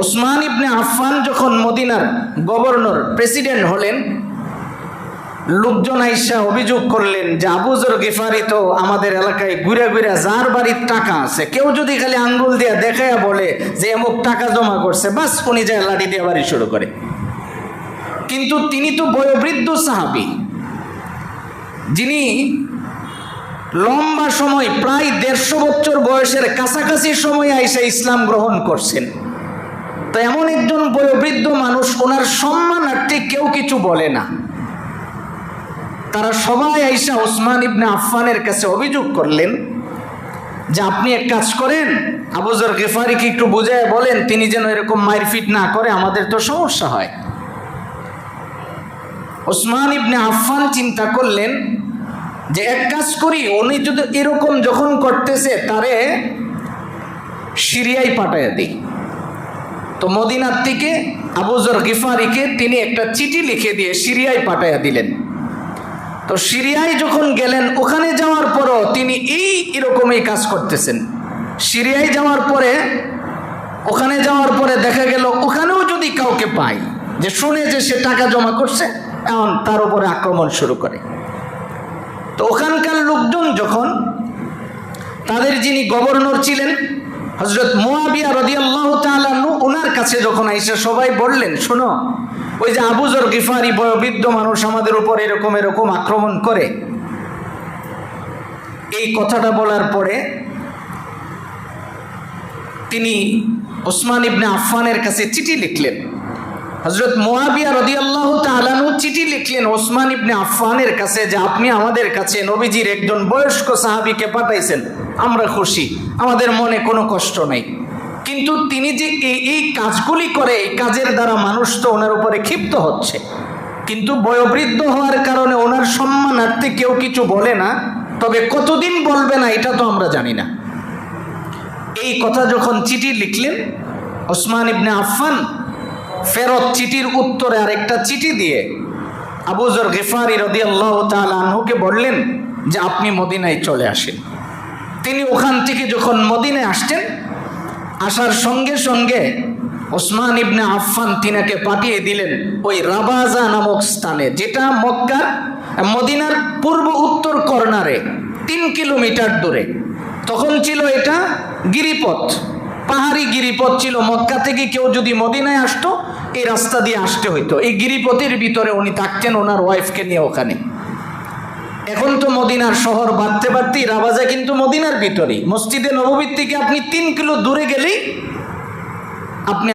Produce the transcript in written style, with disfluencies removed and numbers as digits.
ওসমান ইবনে আফফান যখন মদিনার governor president হলেন, লোকজন আইসা অভিযোগ করলেন যে আবু যর গিফারি তো আমাদের এলাকায় ঘুরে ঘুরে যার বাড়ির টাকা আছে, কেউ যদি খালি আঙ্গুল দিয়ে দেখায়া বলে যে এমক টাকা জমা করছে, বাস উনি যায় লাঠি দিয়ে বাড়ি শুরু করে। কিন্তু তিনি তো বয়োবৃদ্ধ সাহাবী, যিনি লম্বা সময় প্রায় 150 বছর বয়সের কাছাকাছি সময় আইসা ইসলাম গ্রহণ করছেন। তো এমন একজন বয়োবৃদ্ধ মানুষ, ওনার সম্মানার্থে কেউ কিছু বলে না। তারা সবাই আইসা ওসমান ইবনে আফফানের কাছে অভিযোগ করলেন যে আপনি এক কাজ করেন, আবু যর গিফারিকে একটু বুঝায় বলেন তিনি যেন এরকম মারপিট না করে, আমাদের তো সমস্যা হয়। ওসমান ইবনে আফফান চিন্তা করলেন যে এক কাজ করি, উনি যদি এরকম যখন করতেছে তারে সিরিয়ায় পাঠাইয়া দিই। তো মদিনার থেকে আবু যর গিফারিকে তিনি একটা চিঠি লিখে দিয়ে সিরিয়ায় পাঠাইয়া দিলেন। তো সিরিয়ায় যখন গেলেন, ওখানে যাওয়ার পরও তিনি এরকমই কাজ করতেছেন। সিরিয়ায় যাওয়ার পরে, ওখানে যাওয়ার পরে দেখা গেল ওখানেও যদি কাউকে পায় যে শুনে যে সে টাকা জমা করছে, এখন তার উপরে আক্রমণ শুরু করে। তো ওখানকার লোকজন যখন তাদের যিনি গভর্নর ছিলেন হযরত মুয়াবিয়া রাদিয়াল্লাহু তাআলা আনহু, ওনার কাছে যখন আইসা সবাই বললেন, শোনো ওই যে আবু যর গিফারি বয়োবৃদ্ধ মানুষ আমাদের উপর এরকম এরকম আক্রমণ করে। এই কথাটা বলার পরে তিনি ওসমান ইবনে আফফানের কাছে চিঠি লিখলেন। হযরত মুয়াবিয়া রাদিয়াল্লাহু তাআলা আনহু চিঠি লিখলেন ওসমান ইবনে আফফানের কাছে যে আপনি আমাদের কাছে নবীজির একজন বয়স্ক সাহাবীকে পাঠাইছেন, আমরা খুশি, আমাদের মনে কোনো কষ্ট নেই। কিন্তু তিনি যে এই কাজগুলি করে, এই কাজের দ্বারা মানুষ তো ওনার উপরে ক্ষিপ্ত হচ্ছে, কিন্তু বয়োবৃদ্ধ হওয়ার কারণে ওনার সম্মানার্থে কেউ কিছু বলে না, তবে কতদিন বলবে না এটা তো আমরা জানি না। এই কথা যখন চিঠি লিখলেন, ওসমান ইবনে আফফান ফেরত চিঠির উত্তরে আরেকটা চিঠি দিয়ে আবু যর গিফারি রাদিয়াল্লাহু তাআলা আনহুকে বললেন যে আপনি মদিনায় চলে আসেন। তিনি ওখান থেকে যখন মদিনায় আসছেন, আসার সঙ্গে সঙ্গে ওসমান ইবনে আফফান তিনাকে পাঠিয়ে দিলেন ওই রাবাজা নামক স্থানে, যেটা মদিনার পূর্ব উত্তর কর্নারে 3 কিলোমিটার দূরে। তখন ছিল এটা গিরিপথ, পাহাড়ি গিরিপথ ছিল। মক্কা থেকে কেউ যদি মদিনায় আসতো, এই রাস্তা দিয়ে আসতে হইতো। এই গিরিপথের ভিতরে উনি থাকতেন ওনার ওয়াইফকে নিয়ে ওখানে। এখন তো মদিনার শহর বাড়তে বাড়তেই রাবাজা কিন্তু মদিনার ভিতরেই। মসজিদে নববীর থেকে আপনি 3 কিলো দূরে গেলেই আপনি